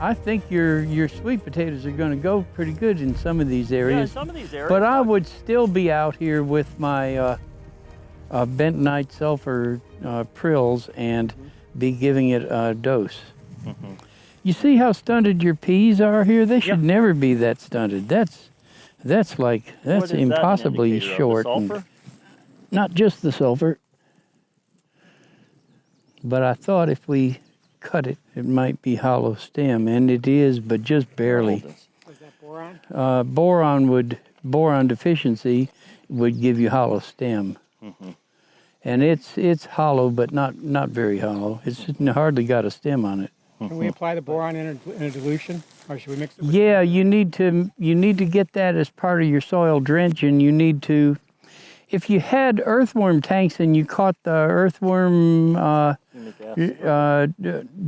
I think your sweet potatoes are going to go pretty good in some of these areas. Yeah, in some of these areas. But I would still be out here with my bentonite sulfur prills and be giving it a dose. You see how stunted your peas are here? They should never be that stunted. That's impossibly short. The sulfur? Not just the sulfur, but I thought if we cut it, it might be hollow stem, and it is, but just barely. Was that boron? Boron deficiency would give you hollow stem. And it's hollow, but not very hollow. It's hardly got a stem on it. Can we apply the boron in a dilution, or should we mix it with Yeah, you need to get that as part of your soil drench, and you need to, if you had earthworm tanks and you caught the earthworm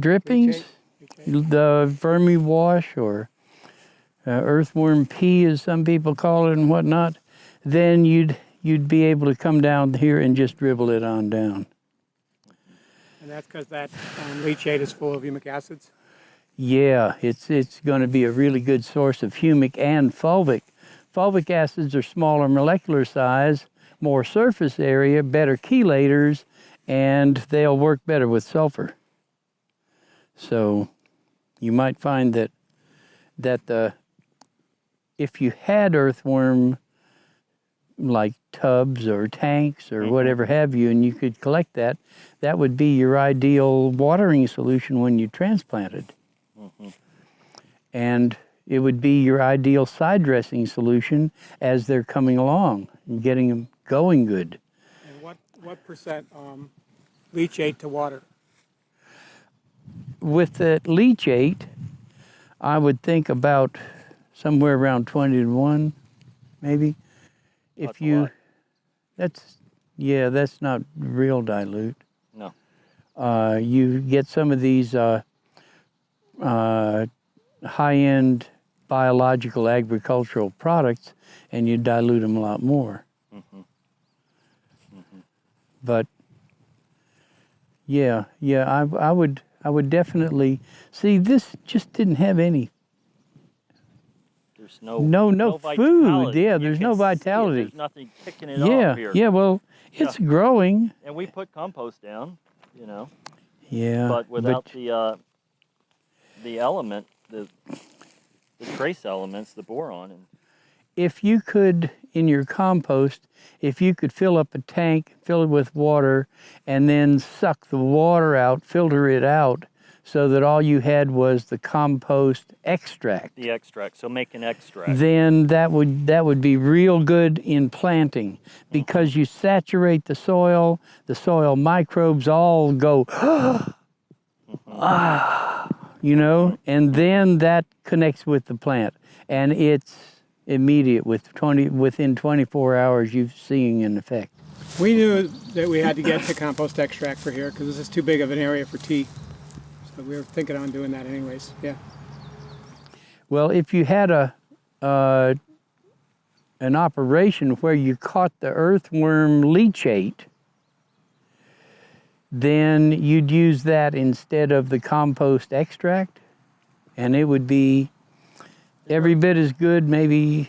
drippings, the vermi wash or earthworm pea, as some people call it, and whatnot, then you'd be able to come down here and just dribble it on down. And that's because that leachate is full of humic acids? Yeah, it's going to be a really good source of humic and fulvic. Fulvic acids are smaller molecular size, more surface area, better chelators, and they'll work better with sulfur. So you might find that if you had earthworm like tubs or tanks or whatever have you, and you could collect that, that would be your ideal watering solution when you transplanted. And it would be your ideal side dressing solution as they're coming along and getting them going good. And what percent leachate to water? With the leachate, I would think about somewhere around 20 to 1, maybe. If you, that's not real dilute. No. You get some of these high-end biological agricultural products, and you dilute them a lot more. But I would definitely see. This just didn't have any. There's no food. Yeah, there's no vitality. There's nothing kicking it off here. Yeah, well, it's growing. And we put compost down, you know. Yeah. But without the element, the trace elements, the boron. And if you could, in your compost, if you could fill up a tank, fill it with water, and then suck the water out, filter it out, so that all you had was the compost extract. The extract, so make an extract. Then that would be real good in planting, because you saturate the soil microbes all go, you know, and then that connects with the plant, and it's immediate. Within 24 hours, you're seeing an effect. We knew that we had to get the compost extract for here because this is too big of an area for tea. So we were thinking on doing that anyways, yeah. Well, if you had an operation where you caught the earthworm leachate, then you'd use that instead of the compost extract, and it would be every bit as good, maybe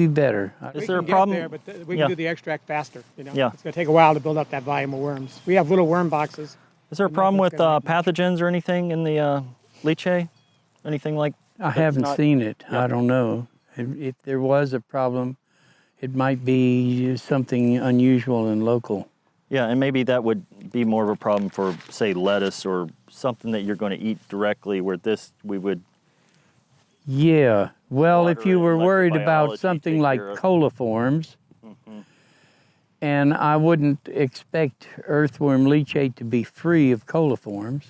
better. Is there a problem? There, but we can do the extract faster. You know, Yeah. It's going to take a while to build up that volume of worms. We have little worm boxes. Is there a problem with pathogens or anything in the leachate? Anything like? I haven't seen it. I don't know. If there was a problem, it might be something unusual and local. Yeah, and maybe that would be more of a problem for, say, lettuce or something that you're going to eat directly, where this we would. Yeah, well, if you were worried about biology something like coliforms, and I wouldn't expect earthworm leachate to be free of coliforms,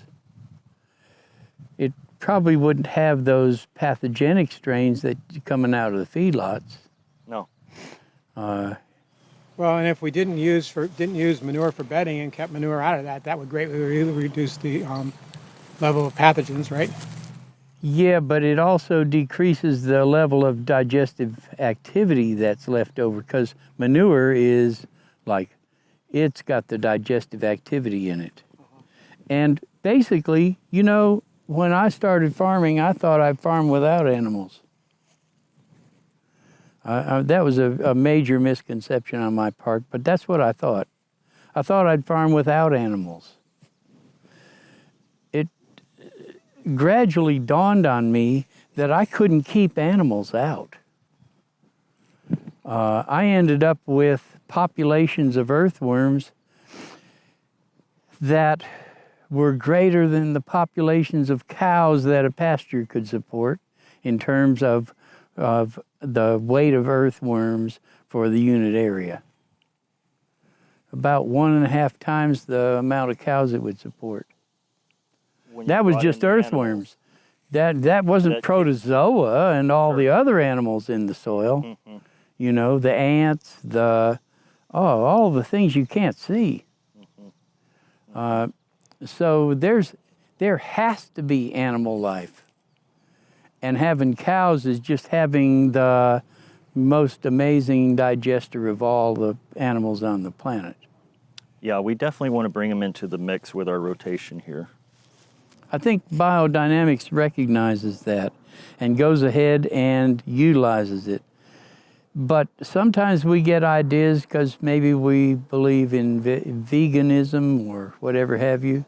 it probably wouldn't have those pathogenic strains that are coming out of the feedlots. No. Well, and if we didn't use manure for bedding and kept manure out of that, that would greatly reduce the level of pathogens, right? Yeah, but it also decreases the level of digestive activity that's left over, because manure is like, it's got the digestive activity in it. And basically, you know, when I started farming, I thought I'd farm without animals. That was a major misconception on my part, but that's what I thought. I thought I'd farm without animals. It gradually dawned on me that I couldn't keep animals out. I ended up with populations of earthworms that were greater than the populations of cows that a pasture could support in terms of the weight of earthworms for the unit area. About 1.5 times the amount of cows it would support. That was just earthworms. That wasn't protozoa and all the other animals in the soil. You know, the ants, all the things you can't see. So there has to be animal life. And having cows is just having the most amazing digester of all the animals on the planet. Yeah, we definitely want to bring them into the mix with our rotation here. I think biodynamics recognizes that and goes ahead and utilizes it. But sometimes we get ideas because maybe we believe in veganism or whatever have you.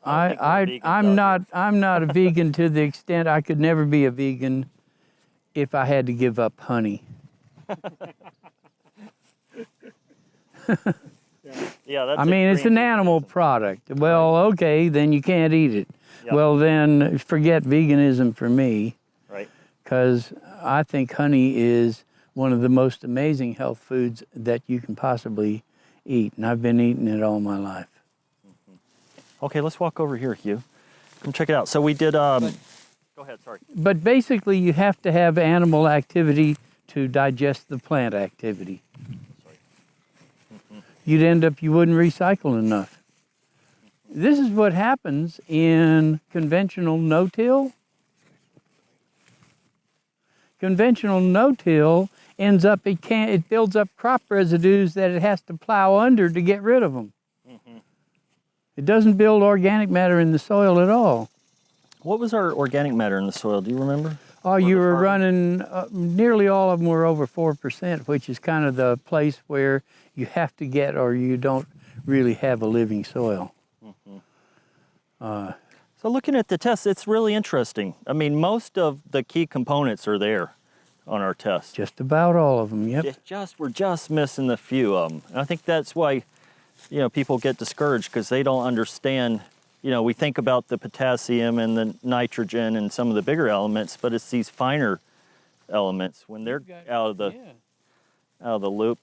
I'm not a vegan to the extent I could never be a vegan if I had to give up honey. Yeah, that's I mean, it's an animal product. Well, okay, then you can't eat it. Yep. Well, then forget veganism for me. Right. Because I think honey is one of the most amazing health foods that you can possibly eat, and I've been eating it all my life. Okay, let's walk over here, Hugh. Come check it out. So we did, go ahead, sorry. But basically, you have to have animal activity to digest the plant activity. You'd end up, you wouldn't recycle enough. This is what happens in conventional no-till. Conventional no-till ends up, it builds up crop residues that it has to plow under to get rid of them. It doesn't build organic matter in the soil at all. What was our organic matter in the soil? Do you remember? Oh, you were running, nearly all of them were over 4%, which is kind of the place where you have to get or you don't really have a living soil. So looking at the test, it's really interesting. I mean, most of the key components are there on our test. Just about all of them, yep. We're just missing a few of them. And I think that's why, people get discouraged because they don't understand. We think about the potassium and the nitrogen and some of the bigger elements, but it's these finer elements when they're out of the loop.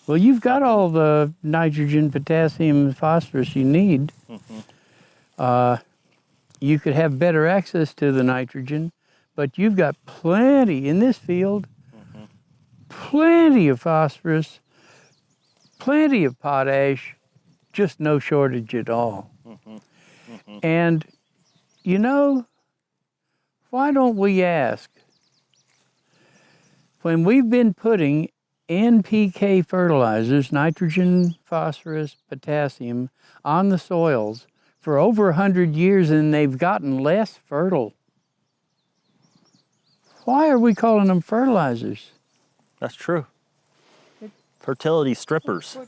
Well, you've got all the nitrogen, potassium, and phosphorus you need. You could have better access to the nitrogen, but you've got plenty in this field, plenty of phosphorus, plenty of potash, just no shortage at all. And, why don't we ask, when we've been putting NPK fertilizers, nitrogen, phosphorus, potassium, on the soils for over 100 years and they've gotten less fertile, why are we calling them fertilizers? That's true. Fertility strippers.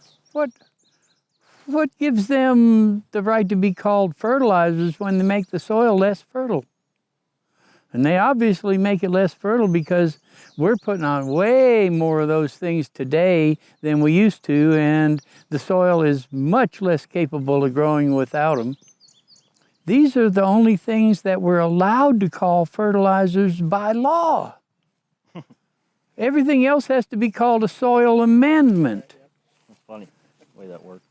What gives them the right to be called fertilizers when they make the soil less fertile? And they obviously make it less fertile because we're putting on way more of those things today than we used to, and the soil is much less capable of growing without them. These are the only things that we're allowed to call fertilizers by law. Everything else has to be called a soil amendment. That's funny, the way that works.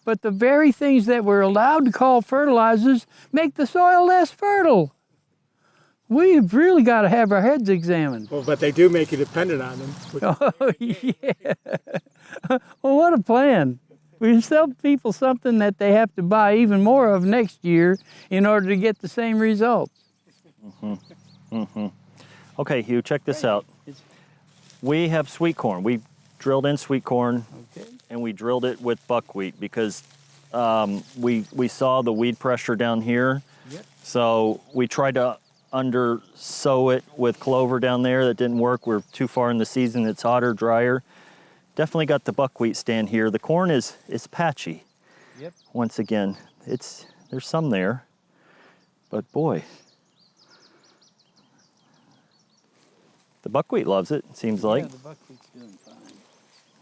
But the very things that we're allowed to call fertilizers make the soil less fertile. We've really got to have our heads examined. Well, but they do make you dependent on them. Oh, yeah. Well, what a plan. We sell people something that they have to buy even more of next year in order to get the same results. Okay, Hugh, check this out. We have sweet corn. We drilled in sweet corn, and we drilled it with buckwheat because we saw the weed pressure down here. Yep. So we tried to under sow it with clover down there. That didn't work. We're too far in the season. It's hotter, drier. Definitely got the buckwheat stand here. The corn is patchy. Yep. Once again, there's some there, but boy, the buckwheat loves it. It seems like. Yeah, the buckwheat's doing fine.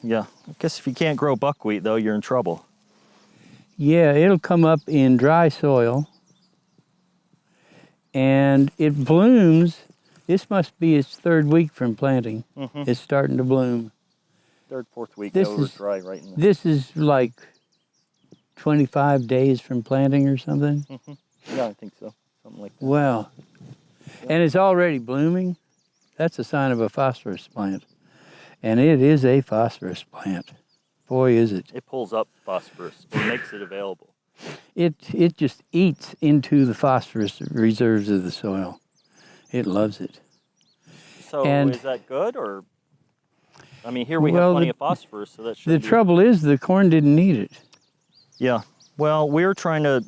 Yeah. I guess if you can't grow buckwheat though, you're in trouble. Yeah, it'll come up in dry soil, and it blooms. This must be its 3rd week from planting. Mm-hmm. It's starting to bloom. 3rd, 4th week This over is- dry right in the. This is like 25 days from planting or something. Yeah, I think so. Something like that. Wow. And it's already blooming. That's a sign of a phosphorus plant. And it is a phosphorus plant. Boy, is it. It pulls up phosphorus or makes it available. It just eats into the phosphorus reserves of the soil. It loves it. So And- is that good or? I mean, here we Well, have plenty the- of phosphorus, so that should The be. trouble is the corn didn't need it. Yeah. Well, we're trying to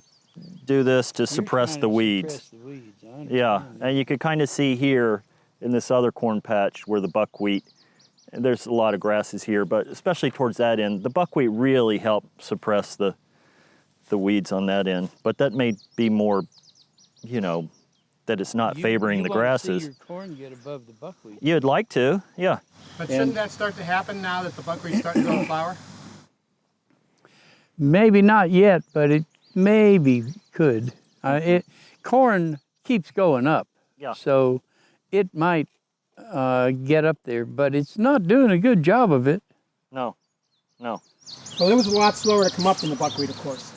do this to suppress the weeds. Yeah, and you could kind of see here in this other corn patch where the buckwheat, and there's a lot of grasses here, but especially towards that end, the buckwheat really helped suppress the weeds on that end. But that may be more, that it's not favoring the grasses. Your corn get above the buckwheat. You'd like to, yeah. But shouldn't that start to happen now that the buckwheat's starting to grow flower? Maybe not yet, but it maybe could. Corn keeps going up, Yeah. so it might get up there, but it's not doing a good job of it. No. Well, it was a lot slower to come up than the buckwheat, of course.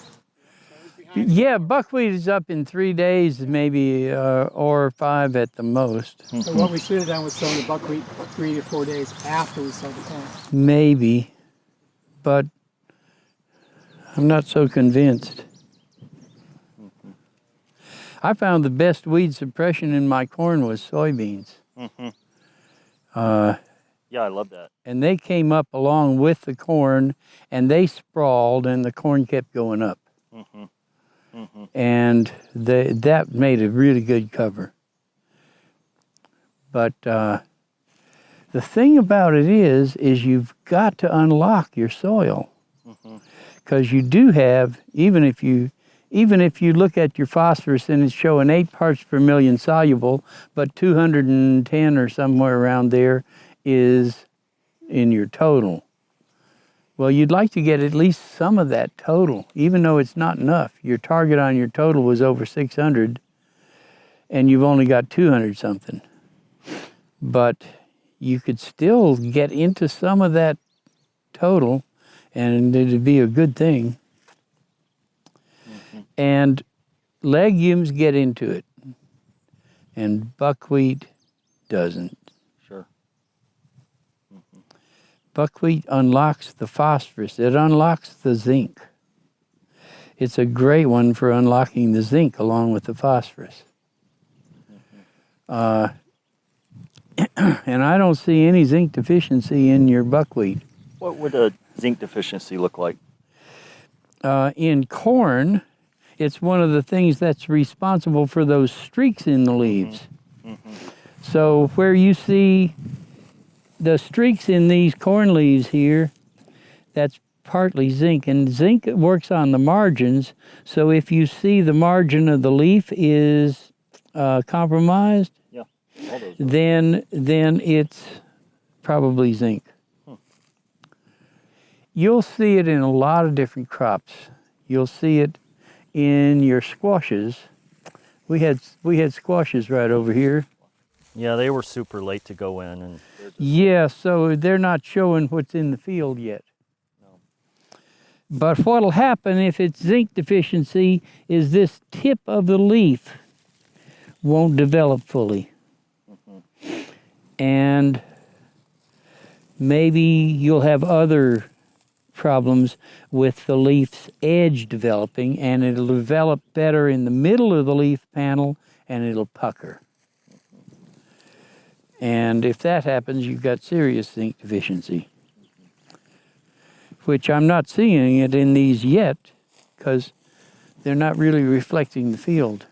Yeah, buckwheat is up in 3 days, maybe, or 5 at the most. So what we should have done was sown the buckwheat 3 to 4 days after we sowed the corn. Maybe, but I'm not so convinced. I found the best weed suppression in my corn was soybeans. Yeah, I love that. And they came up along with the corn, and they sprawled, and the corn kept going up. And that made a really good cover. But the thing about it is you've got to unlock your soil, because you do have, even if you look at your phosphorus and it's showing 8 parts per million soluble, but 210 or somewhere around there is in your total. Well, you'd like to get at least some of that total, even though it's not enough. Your target on your total was over 600, and you've only got 200 something. But you could still get into some of that total, and it'd be a good thing. And legumes get into it, and buckwheat doesn't. Sure. Buckwheat unlocks the phosphorus. It unlocks the zinc. It's a great one for unlocking the zinc along with the phosphorus. And I don't see any zinc deficiency in your buckwheat. What would a zinc deficiency look like? In corn, it's one of the things that's responsible for those streaks in the leaves. So where you see the streaks in these corn leaves here, that's partly zinc, and zinc works on the margins. So if you see the margin of the leaf is compromised, Yeah. All those. then it's probably zinc. You'll see it in a lot of different crops. You'll see it in your squashes. We had squashes right over here. Yeah, they were super late to go in, and Yeah, so they're not showing what's in the field yet. But what'll happen if it's zinc deficiency is this tip of the leaf won't develop fully. And maybe you'll have other problems with the leaf's edge developing, and it'll develop better in the middle of the leaf panel, and it'll pucker. And if that happens, you've got serious zinc deficiency, which I'm not seeing it in these yet, because they're not really reflecting the field.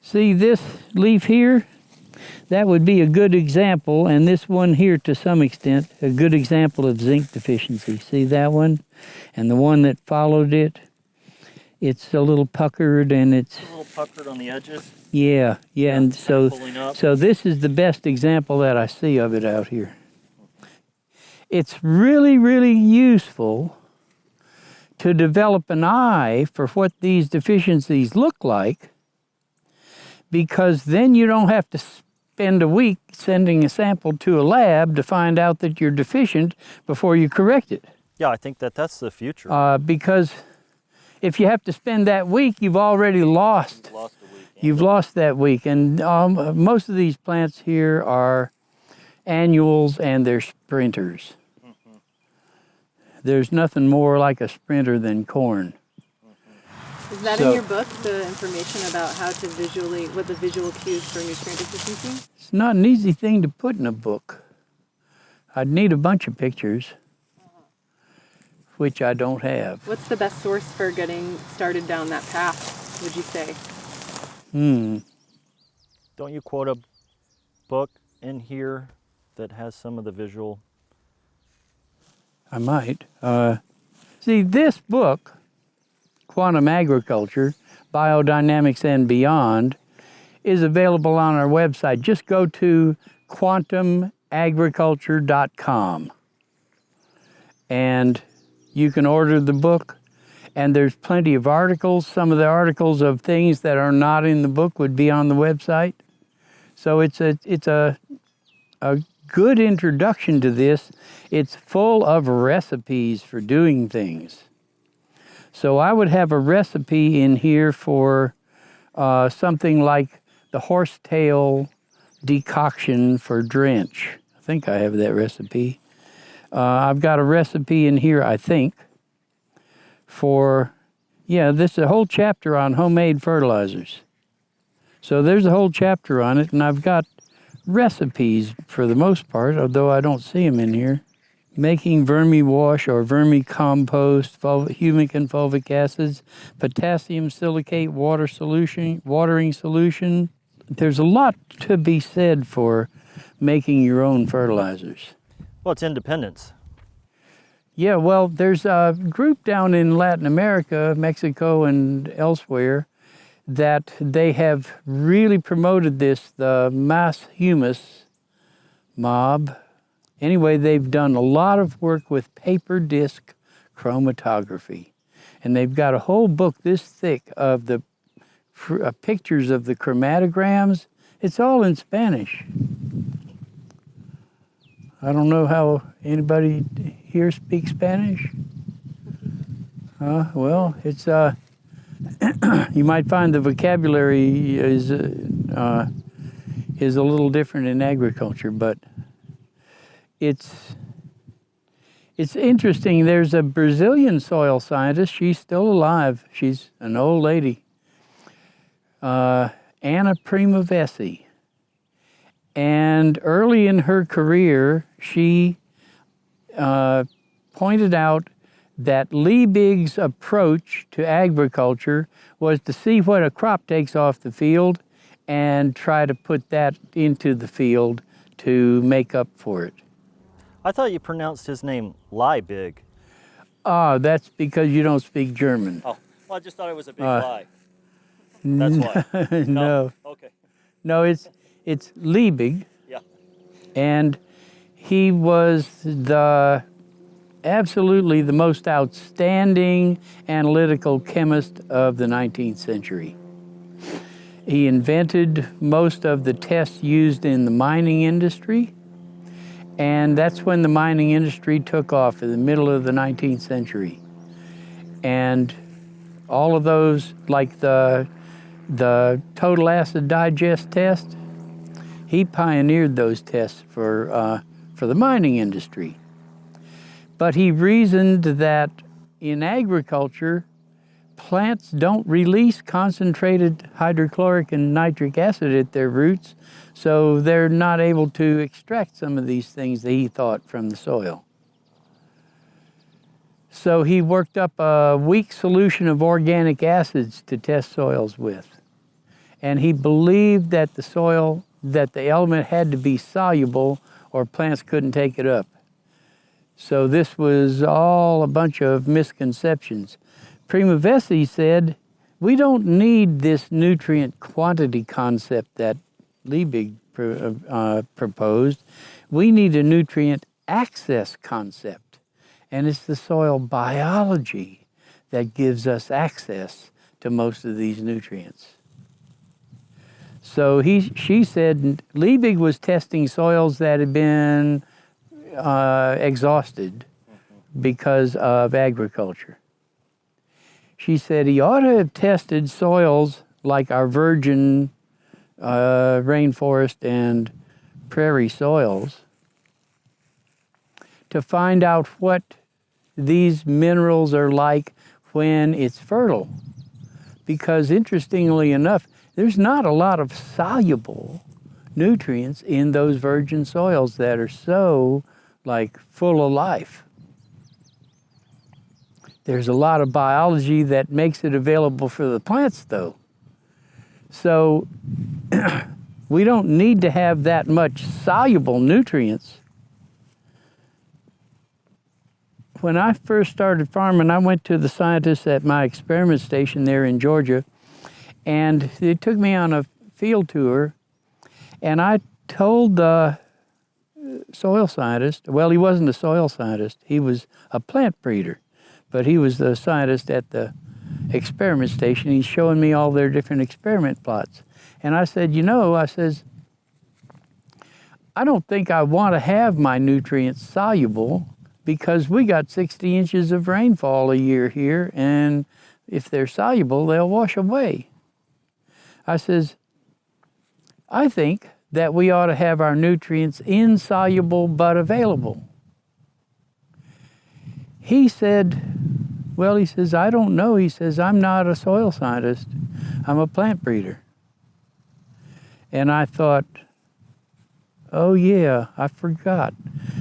See this leaf here? That would be a good example, and this one here to some extent, a good example of zinc deficiency. See that one? And the one that followed it, it's a little puckered and it's... A little puckered on the edges. Yeah, and so this is the best example that I see of it out here. It's really, really useful to develop an eye for what these deficiencies look like, because then you don't have to spend a week sending a sample to a lab to find out that you're deficient before you correct it. Yeah, I think that's the future. Because if you have to spend that week, you've already lost. You've lost that week. And most of these plants here are annuals and they're sprinters. Mm-hmm. There's nothing more like a sprinter than corn. Is that in your book, the information about how to what the visual cues for nutrient deficiency? It's not an easy thing to put in a book. I'd need a bunch of pictures, which I don't have. What's the best source for getting started down that path, would you say? Don't you quote a book in here that has some of the visual? I might. See, this book, Quantum Agriculture, Biodynamics and Beyond, is available on our website. Just go to quantumagriculture.com and you can order the book, and there's plenty of articles. Some of the articles of things that are not in the book would be on the website. So it's a good introduction to this. It's full of recipes for doing things. So I would have a recipe in here for something like the horsetail decoction for drench. I think I have that recipe. I've got a recipe in here, I think, for, this is a whole chapter on homemade fertilizers. So there's a whole chapter on it, and I've got recipes for the most part, although I don't see them in here. Making vermi-wash or vermicompost, humic and fulvic acids, potassium silicate watering solution. There's a lot to be said for making your own fertilizers. Well, it's independence. Yeah, well, there's a group down in Latin America, Mexico and elsewhere, that they have really promoted this, the mass humus mob. Anyway, they've done a lot of work with paper disc chromatography. And they've got a whole book this thick of the pictures of the chromatograms. It's all in Spanish. I don't know how anybody here speaks Spanish. Well, it's you might find the vocabulary is a little different in agriculture, but it's interesting. There's a Brazilian soil scientist. She's still alive. She's an old lady, Anna Primavesi. And early in her career, she pointed out that Liebig's approach to agriculture was to see what a crop takes off the field and try to put that into the field to make up for it. I thought you pronounced his name Liebig. That's because you don't speak German. Oh, well, I just thought it was a big lie. That's why. No. Okay. No, it's Liebig. Yeah. And he was absolutely the most outstanding analytical chemist of the 19th century. He invented most of the tests used in the mining industry, and that's when the mining industry took off in the middle of the 19th century. And all of those, like the total acid digest test, he pioneered those tests for the mining industry. But he reasoned that in agriculture, plants don't release concentrated hydrochloric and nitric acid at their roots, so they're not able to extract some of these things that he thought from the soil. So he worked up a weak solution of organic acids to test soils with. and he believed that the element had to be soluble or plants couldn't take it up. So this was all a bunch of misconceptions. Prima Vesey said, we don't need this nutrient quantity concept that Liebig proposed. We need a nutrient access concept. And it's the soil biology that gives us access to most of these nutrients. So she said Liebig was testing soils that had been exhausted because of agriculture. She said he ought to have tested soils like our virgin rainforest and prairie soils to find out what these minerals are like when it's fertile. Because interestingly enough, there's not a lot of soluble nutrients in those virgin soils that are so like full of life. There's a lot of biology that makes it available for the plants though. So we don't need to have that much soluble nutrients. When I first started farming, I went to the scientists at my experiment station there in Georgia, and they took me on a field tour, and I told the soil scientist, well, he wasn't a soil scientist, he was a plant breeder, but he was the scientist at the experiment station. He's showing me all their different experiment plots. And I said, I don't think I want to have my nutrients soluble because we got 60 inches of rainfall a year here, and if they're soluble, they'll wash away. I says, I think that we ought to have our nutrients insoluble but available. He said, well, he says, I don't know. He says, I'm not a soil scientist. I'm a plant breeder. And I thought, oh yeah, I forgot.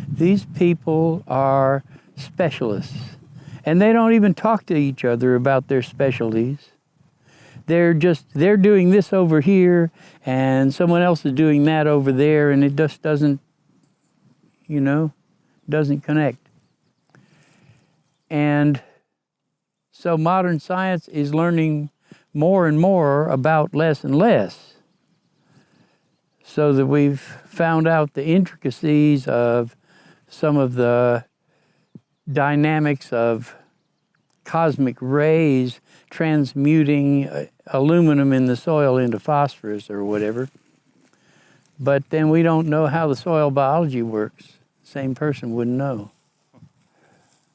These people are specialists. And they don't even talk to each other about their specialties. They're doing this over here, and someone else is doing that over there, and it just doesn't connect. And so modern science is learning more and more about less and less, so that we've found out the intricacies of some of the dynamics of cosmic rays transmuting aluminum in the soil into phosphorus or whatever. But then we don't know how the soil biology works. Same person wouldn't know.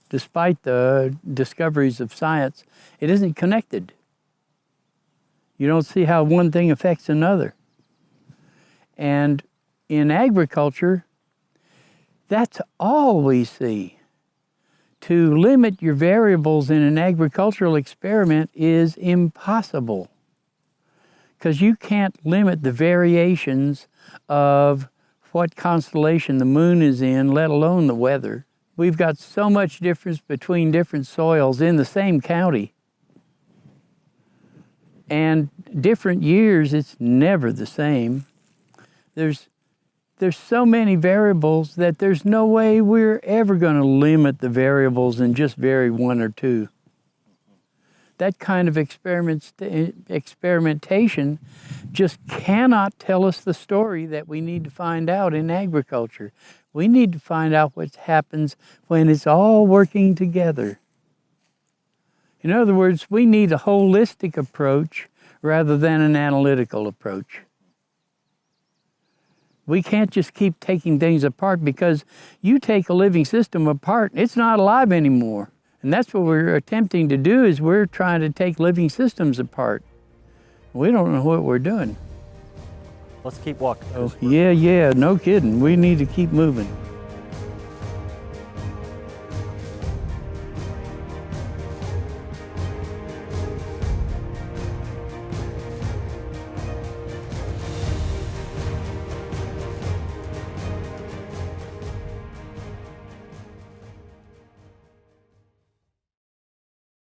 Despite the discoveries of science, it isn't connected. You don't see how one thing affects another. And in agriculture, that's all we see. To limit your variables in an agricultural experiment is impossible, because you can't limit the variations of what constellation the moon is in, let alone the weather. We've got so much difference between different soils in the same county. And different years, it's never the same. There's so many variables that there's no way we're ever going to limit the variables and just vary one or two. That kind of experimentation just cannot tell us the story that we need to find out in agriculture. We need to find out what happens when it's all working together. In other words, we need a holistic approach rather than an analytical approach. We can't just keep taking things apart, because you take a living system apart, it's not alive anymore. And that's what we're attempting to do, is we're trying to take living systems apart. We don't know what we're doing. Let's keep walking. Oh, yeah, no kidding. We need to keep moving.